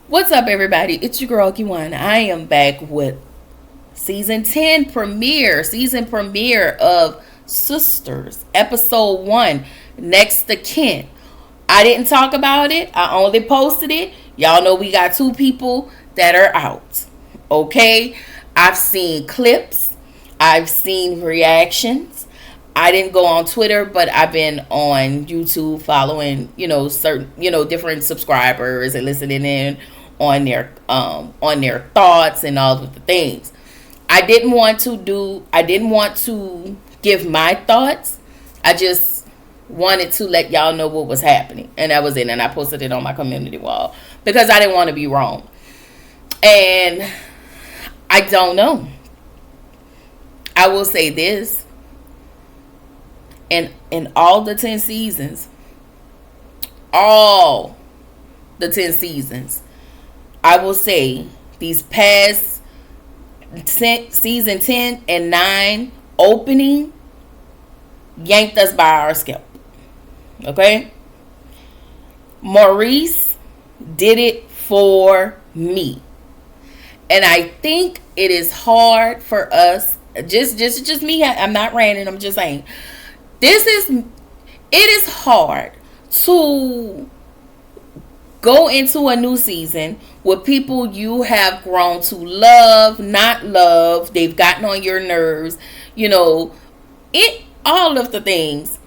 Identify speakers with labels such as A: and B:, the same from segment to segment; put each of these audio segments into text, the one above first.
A: What's up, everybody? It's your girl, Kiwan. I am back with season premiere of Sisters, episode 1, Next to Kin. I didn't talk about it. I only posted it. Y'all know we got 2 people that are out. Okay? I've seen clips. I've seen reactions. I didn't go on Twitter, but I've been on YouTube following, certain, different subscribers and listening in on their thoughts and all of the things. I didn't want to give my thoughts. I just wanted to let y'all know what was happening. And that was it. And I posted it on my community wall because I didn't want to be wrong. And I don't know. I will say this. In all the 10 seasons, I will say these past season 10 and 9 opening yanked us by our scalp. Okay? Maurice did it for me. And I think it is hard for us, just me, I'm not ranting, I'm just saying, it is hard to go into a new season with people you have grown to love, not love, they've gotten on your nerves, all of the things,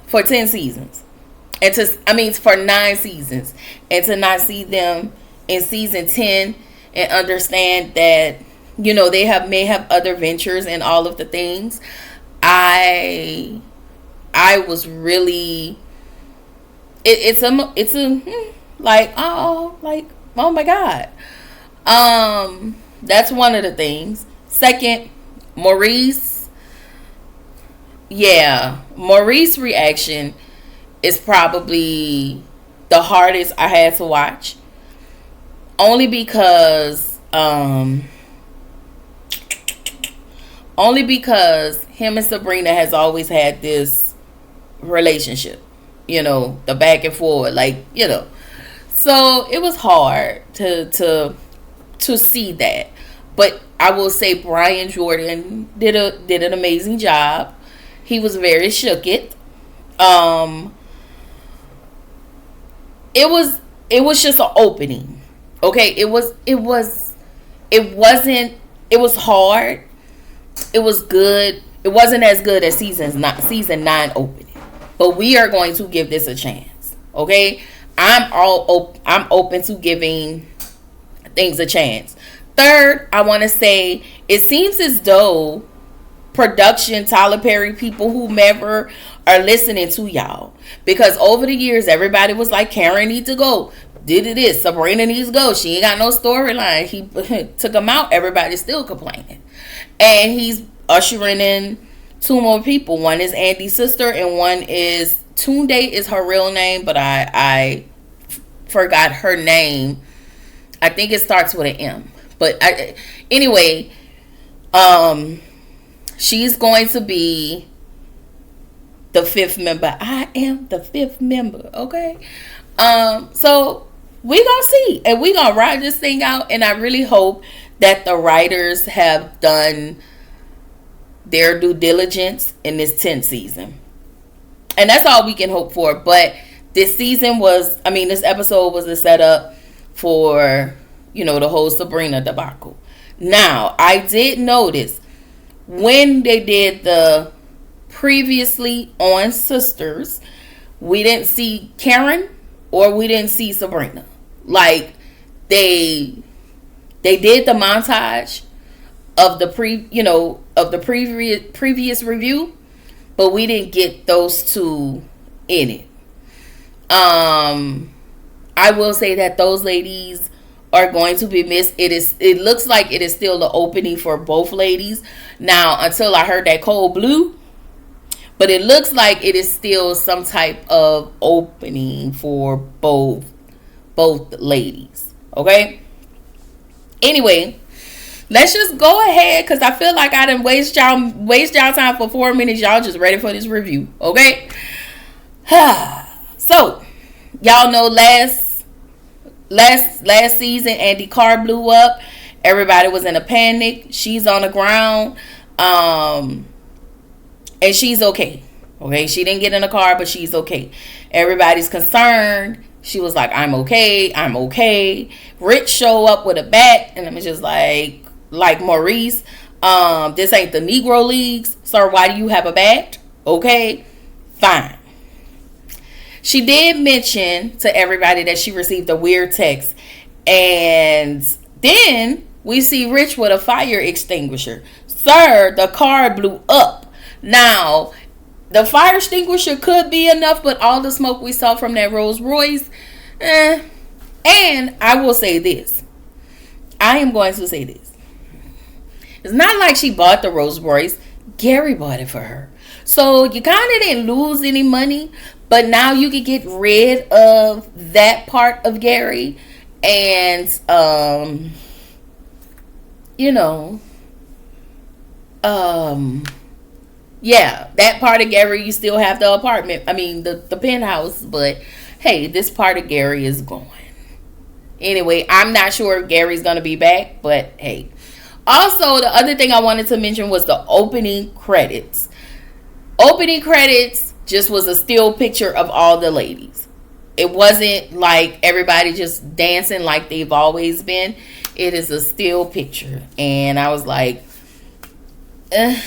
A: for 10 seasons. For 9 seasons. And to not see them in season 10 and understand that, they may have other ventures and all of the things. I was really, it's oh my God. That's one of the things. Second, Maurice reaction is probably the hardest I had to watch. Only because him and Sabrina has always had this relationship, the back and forth, so it was hard to see that. But I will say Brian Jordan did an amazing job. He was very shook it. It was just an opening. Okay, it was hard. It was good. It wasn't as good as season 9 opening. But we are going to give this a chance. Okay? I'm open to giving things a chance. Third, I want to say it seems as though production, Tyler Perry people, whomever are listening to y'all, because over the years everybody was like, Karen needs to go, did this, Sabrina needs to go, she ain't got no storyline. He took them out, everybody's still complaining, and he's ushering in 2 more people. One is Andy's sister and one is Tunde is her real name, but I forgot her name. I think it starts with an M. But anyway, she's going to be the 5th member. I am the 5th member, okay? So we gonna see, and we gonna ride this thing out, and I really hope that the writers have done their due diligence in this 10th season. And that's all we can hope for. But this episode was a setup for, the whole Sabrina debacle. Now, I did notice when they did the previously on Sisters, we didn't see Karen or we didn't see Sabrina. Like, they did the montage of the previous review, but we didn't get those 2 in it. I will say that those ladies are going to be missed. It looks like it is still the opening for both ladies. Now, until I heard that Cold Blue, but it looks like it is still some type of opening for both ladies. Okay? Anyway, let's just go ahead, because I feel like I didn't waste y'all time for 4 minutes. Y'all just ready for this review. Okay? So, Y'all know last season, Andy car blew up. Everybody was in a panic. She's on the ground, and she's okay. Okay, she didn't get in the car, but she's okay. Everybody's concerned. She was like, I'm okay. I'm okay. Rich show up with a bat, and I'm just like Maurice, this ain't the Negro Leagues, sir. Why do you have a bat? Okay, fine. She did mention to everybody that she received a weird text, and then we see Rich with a fire extinguisher. Sir, the car blew up. Now, the fire extinguisher could be enough, but all the smoke we saw from that Rolls Royce, And I will say this. I am going to say this. It's not like she bought the Rolls Royce. Gary bought it for her. So you kind of didn't lose any money, but now you can get rid of that part of Gary. And, yeah, that part of Gary, you still have the apartment. I mean, the penthouse. But, hey, this part of Gary is gone. Anyway, I'm not sure if Gary's going to be back. But, hey. Also, the other thing I wanted to mention was the opening credits. Opening credits just was a still picture of all the ladies. It wasn't like everybody just dancing like they've always been. It is a still picture. And I was like, now,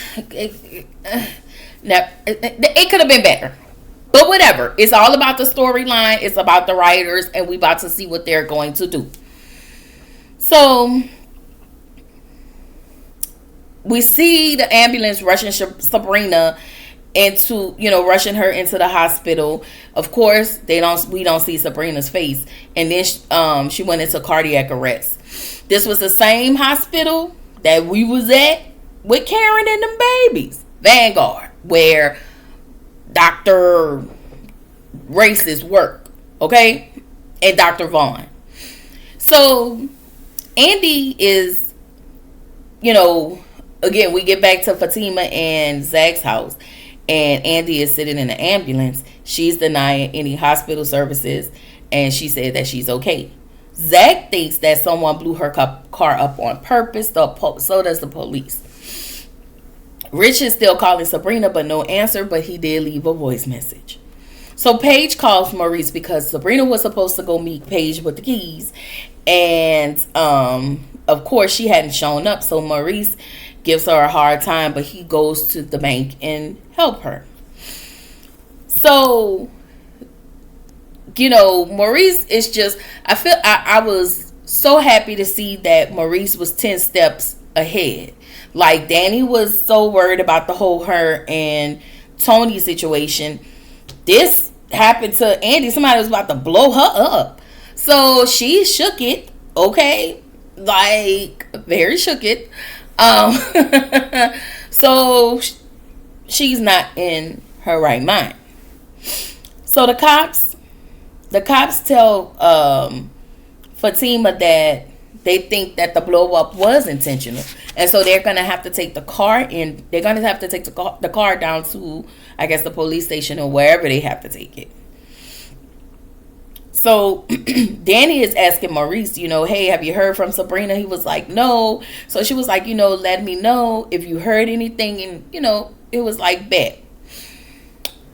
A: it could have been better. But whatever. It's all about the storyline. It's about the writers. And we about to see what they're going to do. So, we see the ambulance rushing Sabrina rushing her into the hospital. Of course, we don't see Sabrina's face. And then she went into cardiac arrest. This was the same hospital that we was at with Karen and them babies. Vanguard, where Dr. Racist work. Okay? And Dr. Vaughn. So, Andy is, again, we get back to Fatima and Zach's house. And Andy is sitting in the ambulance. She's denying any hospital services. And she said that she's okay. Zach thinks that someone blew her car up on purpose. So does the police. Rich is still calling Sabrina, but no answer. But he did leave a voice message. So Paige calls Maurice because Sabrina was supposed to go meet Paige with the keys. And, of course, she hadn't shown up. So Maurice gives her a hard time, but he goes to the bank and help her. So, Maurice is just, I was so happy to see that Maurice was 10 steps ahead. Like, Danny was so worried about the whole her and Tony situation. This happened to Andy. Somebody was about to blow her up. So she shook it, okay? Like, very shook it. So she's not in her right mind. So the cops tell Fatima that they think that the blow up was intentional, and so they're gonna have to take the car in. They're gonna have to take the car down to, I guess, the police station or wherever they have to take it. So Danny is asking Maurice, hey, have you heard from Sabrina? He was like, no. So she was like, let me know if you heard anything. And, it was like, bet.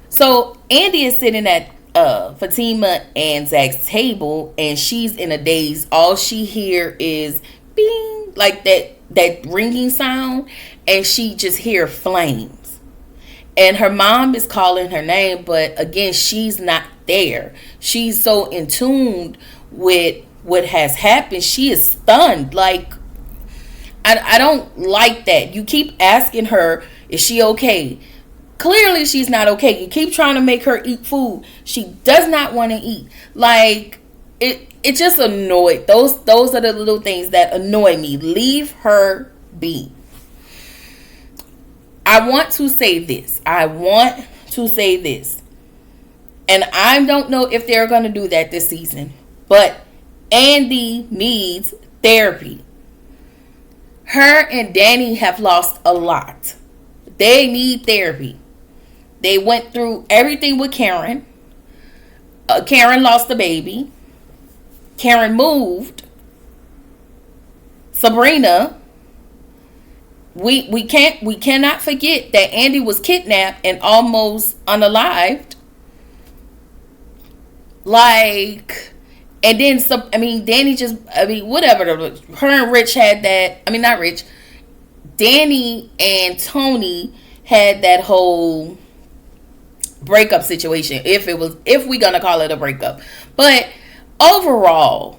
A: So Andy is sitting at Fatima and Zach's table, and she's in a daze. All she hear is bing, like that ringing sound, and she just hear flames. And her mom is calling her name, but again, she's not there. She's so in tune with what has happened. She is stunned. Like, I don't like that. You keep asking her, is she okay? Clearly she's not okay. You keep trying to make her eat food. She does not want to eat. Like, it just annoyed. Those are the little things that annoy me. Leave her be. I want to say this. And I don't know if they're going to do that this season. But Andy needs therapy. Her and Danny have lost a lot. They need therapy. They went through everything with Karen. Karen lost the baby. Karen moved. Sabrina. We cannot forget that Andy was kidnapped and almost unalived. Like, and then some. I mean, Danny just. I mean, whatever. Her and Rich had that. I mean, not Rich. Danny and Tony had that whole breakup situation. If we're gonna call it a breakup, but overall,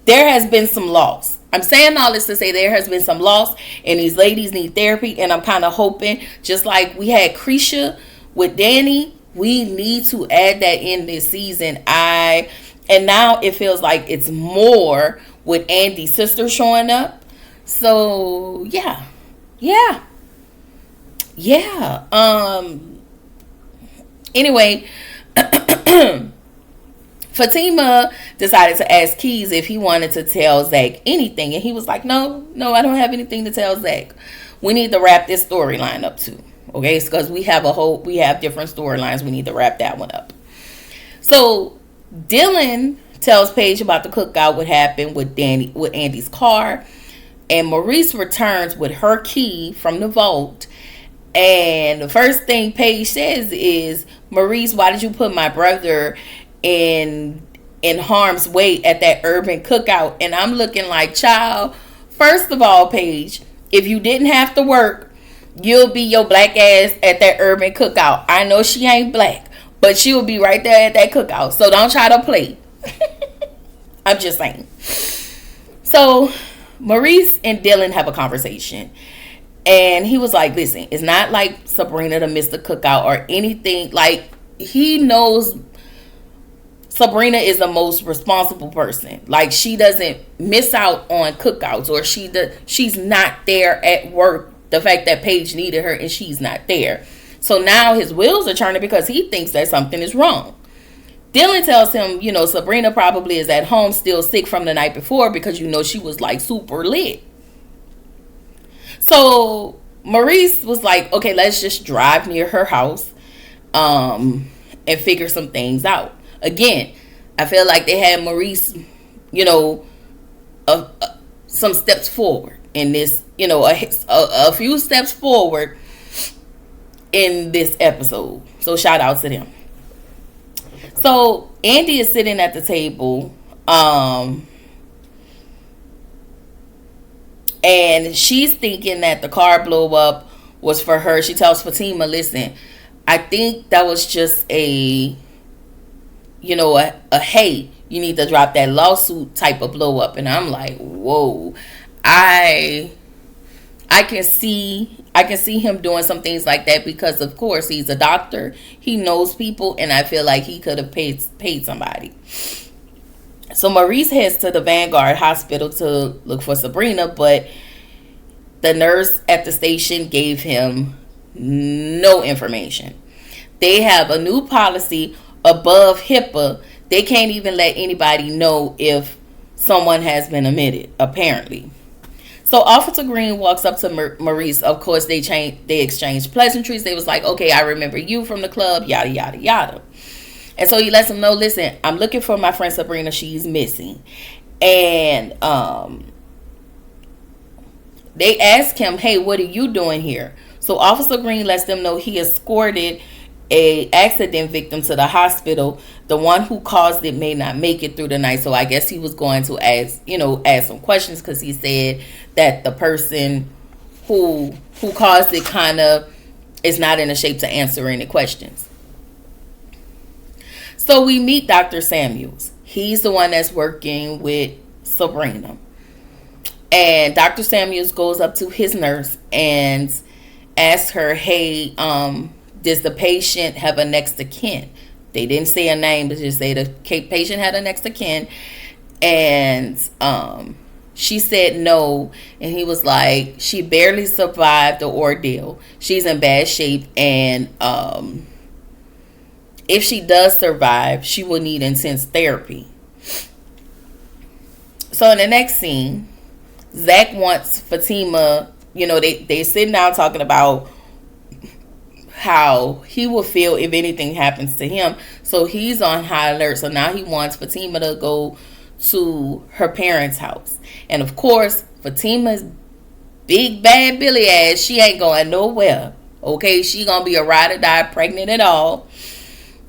A: there has been some loss. I'm saying all this to say there has been some loss, and these ladies need therapy. And I'm kind of hoping, just like we had Krisha with Danny, we need to add that in this season. And now it feels like it's more with Andy's sister showing up. So yeah. Anyway, Fatima decided to ask Keys if he wanted to tell Zach anything, and he was like, no, I don't have anything to tell Zach. We need to wrap this storyline up too. Okay, because we have different storylines. We need to wrap that one up. So Dylan tells Paige about the cookout, what happened with Andy's car, and Maurice returns with her key from the vault. And the first thing Paige says is, Maurice, why did you put my brother in harm's way at that urban cookout? And I'm looking like, child, first of all, Paige, if you didn't have to work, you'll be your black ass at that urban cookout. I know she ain't black, but she will be right there at that cookout. So don't try to play. I'm just saying. So Maurice and Dylan have a conversation. And he was like, listen, it's not like Sabrina to miss the cookout or anything. Like, he knows Sabrina is the most responsible person. Like, she doesn't miss out on cookouts, or she's not there at work. The fact that Paige needed her and she's not there. So now his wheels are turning because he thinks that something is wrong. Dylan tells him, Sabrina probably is at home still sick from the night before because, she was like super lit. So Maurice was like, okay, let's just drive near her house and figure some things out. Again, I feel like they had Maurice, some steps forward in this, a few steps forward in this episode. So shout out to them. So Andy is sitting at the table. And she's thinking that the car blow up was for her. She tells Fatima, listen, I think that was just a hey, you need to drop that lawsuit type of blow up. And I'm like, whoa. I can see him doing some things like that because, of course, he's a doctor. He knows people, and I feel like he could have paid somebody. So Maurice heads to the Vanguard Hospital to look for Sabrina, but the nurse at the station gave him no information. They have a new policy above HIPAA. They can't even let anybody know if someone has been admitted, apparently. So Officer Green walks up to Maurice. Of course, they exchanged pleasantries. They was like, okay, I remember you from the club, yada, yada, yada. And so he lets him know, listen, I'm looking for my friend Sabrina. She's missing. And they ask him, hey, what are you doing here? So Officer Green lets them know he escorted a accident victim to the hospital. The one who caused it may not make it through the night. So I guess he was going to ask some questions, because he said that the person who caused it kind of is not in a shape to answer any questions. So we meet Dr. Samuels. He's the one that's working with Sabrina. And Dr. Samuels goes up to his nurse and asks her, hey, does the patient have a next of kin? They didn't say a name, but just say the patient had a next of kin. And she said no. And he was like, she barely survived the ordeal. She's in bad shape. And if she does survive, she will need intense therapy. So in the next scene, Zach wants Fatima, they sitting down talking about how he will feel if anything happens to him. So he's on high alert. So now he wants Fatima to go to her parents' house. And of course, Fatima's big bad Billy ass, she ain't going nowhere. Okay, she gonna be a ride or die, pregnant and all.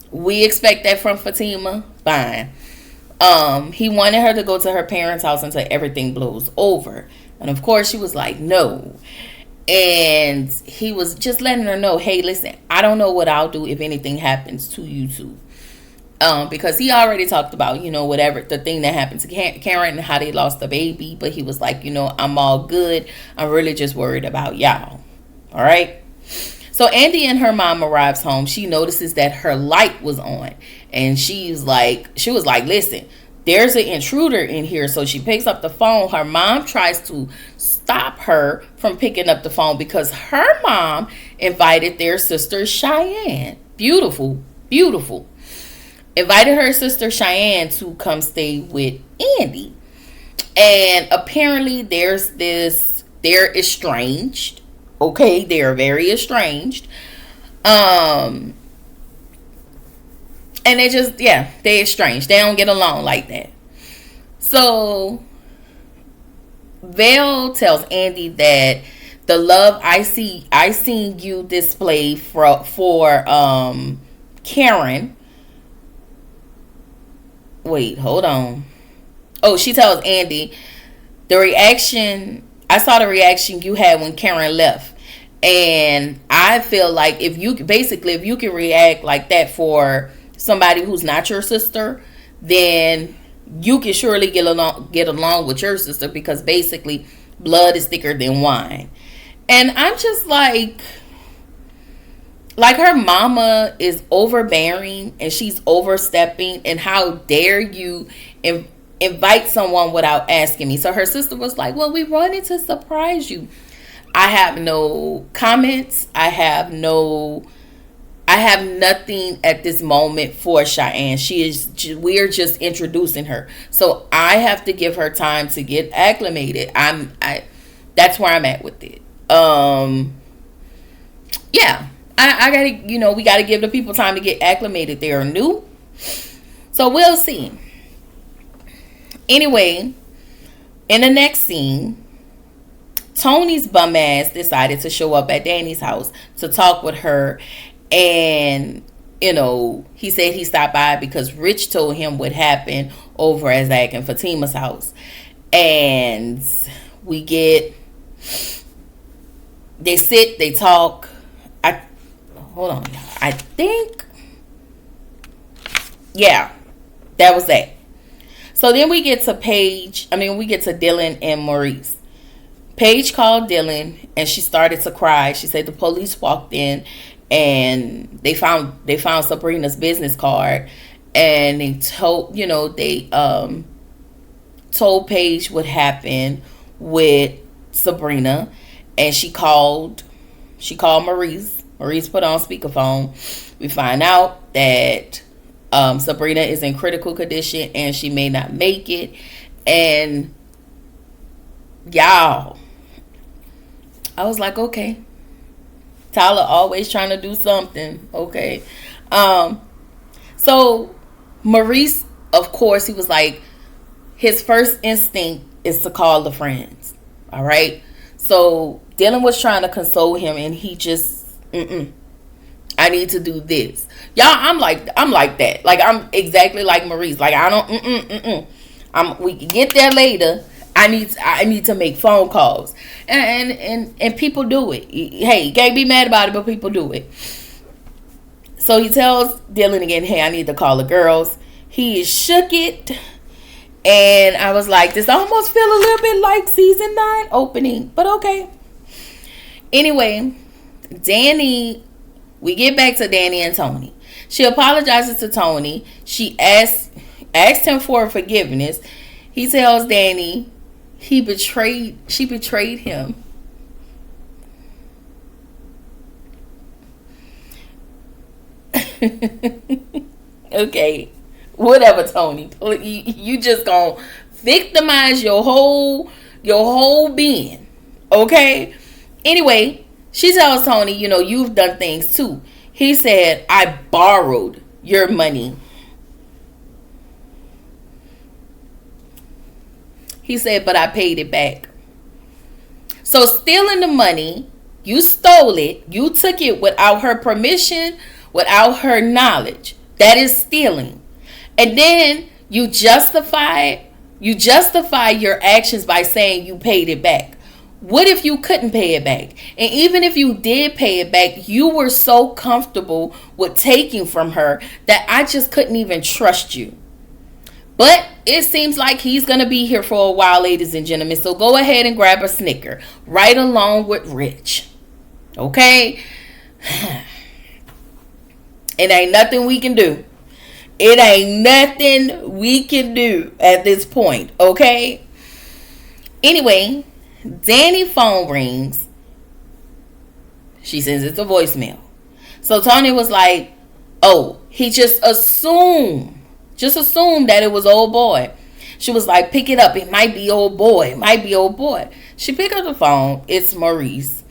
A: We expect that from Fatima. Fine. He wanted her to go to her parents' house until everything blows over. And of course she was like, no. And he was just letting her know, hey, listen, I don't know what I'll do if anything happens to you two. Because he already talked about, whatever, the thing that happened to Karen and how they lost the baby. But he was like, I'm all good. I'm really just worried about y'all. All right. So Andy and her mom arrives home. She notices that her light was on. And she was like, listen, there's an intruder in here. So she picks up the phone. Her mom tries to stop her from picking up the phone because her mom invited their sister Cheyenne. Beautiful, beautiful. Invited her sister Cheyenne to come stay with Andy. And apparently they're estranged. Okay, they're very estranged. And they estranged. They don't get along like that. So Val tells Andy that the love I seen you display for Karen. Wait, hold on. Oh, she tells Andy I saw the reaction you had when Karen left. And I feel like if you can react like that for somebody who's not your sister, then you can surely get along with your sister, because basically blood is thicker than wine. And I'm just like her mama is overbearing and she's overstepping, and how dare you invite someone without asking me. So her sister was like, well, we wanted to surprise you. I have no comments. I have nothing at this moment for Cheyenne. We're just introducing her. So I have to give her time to get acclimated. That's where I'm at with it. Yeah. I gotta, we gotta give the people time to get acclimated. They are new. So we'll see. Anyway, in the next scene, Tony's bum ass decided to show up at Danny's house to talk with her. And, he said he stopped by because Rich told him what happened over at Zach and Fatima's house. And they sit, they talk. Hold on. I think, yeah, that was that. So then we get to Dylan and Maurice. Paige called Dylan and she started to cry. She said the police walked in and they found Sabrina's business card, and they told told Paige what happened with Sabrina, and she called Maurice. Maurice put on speakerphone. We find out that Sabrina is in critical condition and she may not make it. And y'all, I was like, okay. Tyler always trying to do something. Okay. So Maurice, of course, he was like, his first instinct is to call the friends. All right. So Dylan was trying to console him, and he just, I need to do this. Y'all, I'm like that. Like, I'm exactly like Maurice. Like, I don't, we can get there later. I need to make phone calls. And people do it. Hey, you can't be mad about it, but people do it. So he tells Dylan again, hey, I need to call the girls. He is shook it. And I was like, this almost feel a little bit like season 9 opening. But okay. Anyway, we get back to Danny and Tony. She apologizes to Tony. She asked him for forgiveness. He tells Danny she betrayed him. Okay, whatever, Tony. You just gonna victimize your whole being. Okay. Anyway, she tells Tony, you've done things too. He said, I borrowed your money. He said, but I paid it back. So stealing the money, you stole it, you took it without her permission, without her knowledge. That is stealing. And then you justify your actions by saying you paid it back. What if you couldn't pay it back? And even if you did pay it back, you were so comfortable with taking from her that I just couldn't even trust you. But it seems like he's going to be here for a while, ladies and gentlemen. So go ahead and grab a Snicker right along with Rich. Okay? It ain't nothing we can do. It ain't nothing we can do at this point. Okay? Anyway, Danny's phone rings. She sends it to voicemail. So Tony was like, oh, he just assumed that it was old boy. She was like, pick it up. It might be old boy. It might be old boy. She picked up the phone. It's Maurice.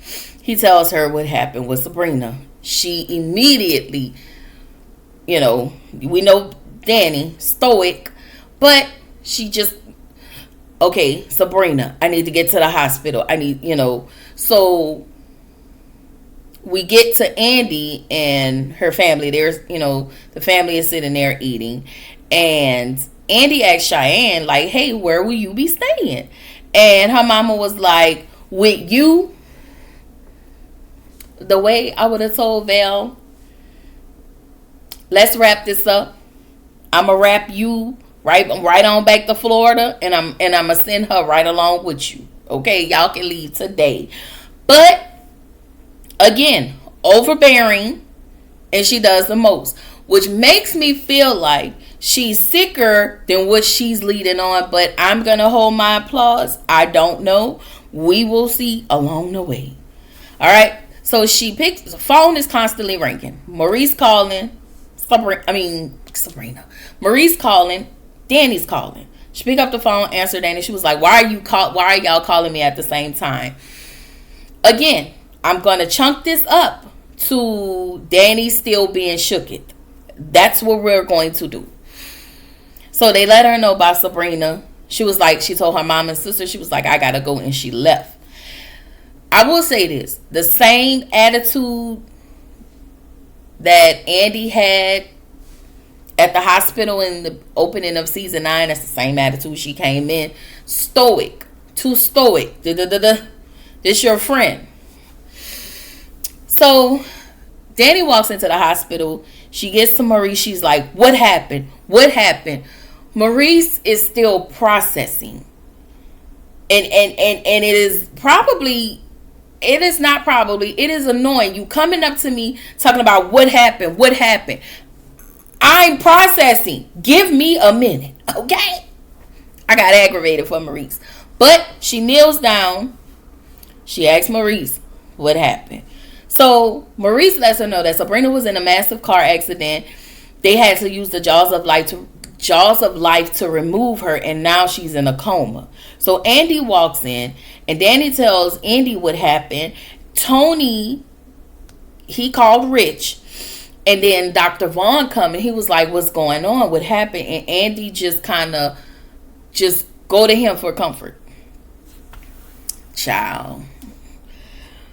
A: He tells her what happened with Sabrina. She immediately, we know Danny, stoic, but she just, okay, Sabrina, I need to get to the hospital. So we get to Andy and her family. There's, the family is sitting there eating. And Andy asked Cheyenne, like, hey, where will you be staying? And her mama was like, with you? The way I would have told Val, let's wrap this up. I'm going to wrap you right on back to Florida. And I'm going to send her right along with you. Okay, y'all can leave today. But, again, overbearing. And she does the most. Which makes me feel like she's sicker than what she's leading on. But I'm going to hold my applause. I don't know. We will see along the way. All right. So she picks. The phone is constantly ringing. Maurice calling. Sabrina. Maurice calling. Danny's calling. She picked up the phone, answered Danny. She was like, why are y'all calling me at the same time? Again, I'm going to chunk this up to Danny still being shooketh. That's what we're going to do. So they let her know about Sabrina. She was like, she told her mom and sister, she was like, I gotta go, and she left. I will say this, the same attitude that Andy had at the hospital in the opening of season 9, that's the same attitude she came in. Stoic. Too stoic. This your friend. So Danny walks into the hospital. She gets to Maurice. She's like, what happened? What happened? Maurice is still processing. And it is annoying. You coming up to me talking about what happened. I'm processing. Give me a minute. Okay? I got aggravated for Maurice. But she kneels down. She asks Maurice what happened. So Maurice lets her know that Sabrina was in a massive car accident. They had to use the jaws of life to remove her, and now she's in a coma. So Andy walks in, and Danny tells Andy what happened. Tony, he called Rich, and then Dr. Vaughn come, and he was like, what's going on? What happened? And Andy just go to him for comfort. Child.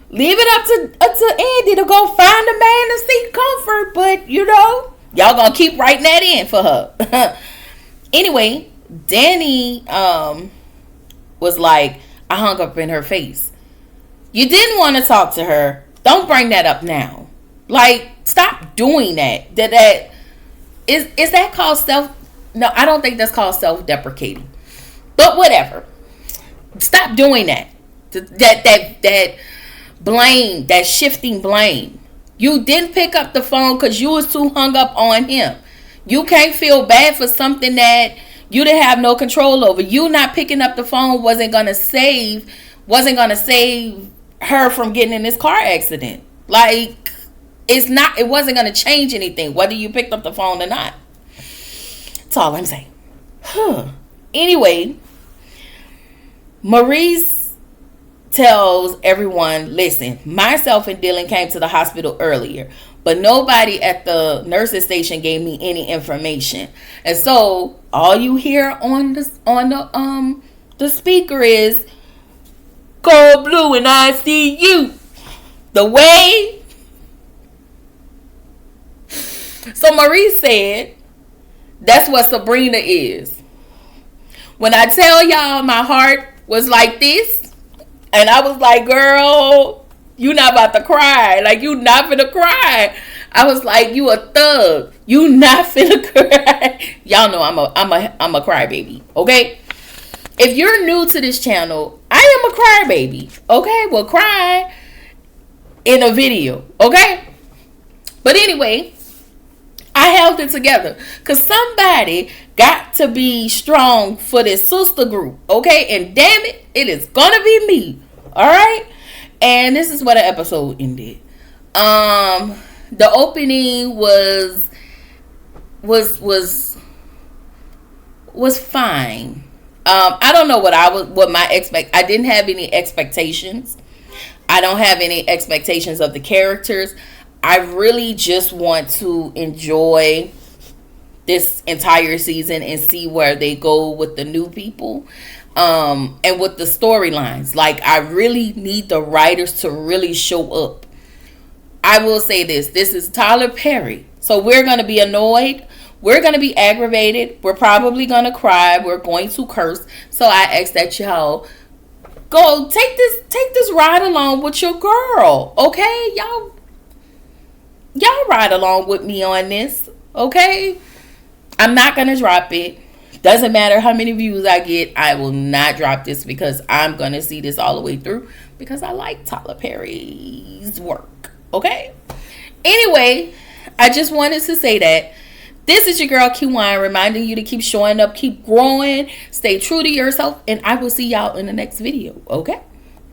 A: Leave it up to Andy to go find a man to seek comfort. But, y'all gonna keep writing that in for her. Anyway, Danny was like, I hung up in her face. You didn't want to talk to her. Don't bring that up now. Like, stop doing that. That is that called self? No, I don't think that's called self-deprecating. But whatever. Stop doing that. That blame, that shifting blame. You didn't pick up the phone because you was too hung up on him. You can't feel bad for something that you didn't have no control over. You not picking up the phone wasn't gonna save her from getting in this car accident. Like, it wasn't gonna change anything whether you picked up the phone or not. That's all I'm saying. Anyway, Maurice tells everyone, listen, myself and Dylan came to the hospital earlier, but nobody at the nurses station gave me any information. And so all you hear on the speaker is cold blue and I see you. The way. So Marie said that's what Sabrina is. When I tell y'all my heart was like this, and I was like, girl, you not about to cry. Like, you not finna cry. I was like, you a thug. You not finna cry. Y'all know I'm a crybaby. Okay? If you're new to this channel, I am a crybaby. Okay? Well, cry in a video. Okay? But anyway, I held it together because somebody got to be strong for this sister group. Okay? And damn it, it is gonna be me. All right? And this is where the episode ended. The opening was fine. I don't know I didn't have any expectations. I don't have any expectations of the characters. I really just want to enjoy this entire season and see where they go with the new people. And with the storylines. Like, I really need the writers to really show up. I will say this is Tyler Perry. So we're going to be annoyed. We're going to be aggravated. We're probably going to cry. We're going to curse. So I ask that y'all go take this ride along with your girl. Okay? Y'all ride along with me on this. Okay? I'm not going to drop it. Doesn't matter how many views I get, I will not drop this because I'm going to see this all the way through because I like Tyler Perry's work. Okay? Anyway, I just wanted to say that this is your girl Q1 reminding you to keep showing up, keep growing, stay true to yourself, and I will see y'all in the next video. Okay?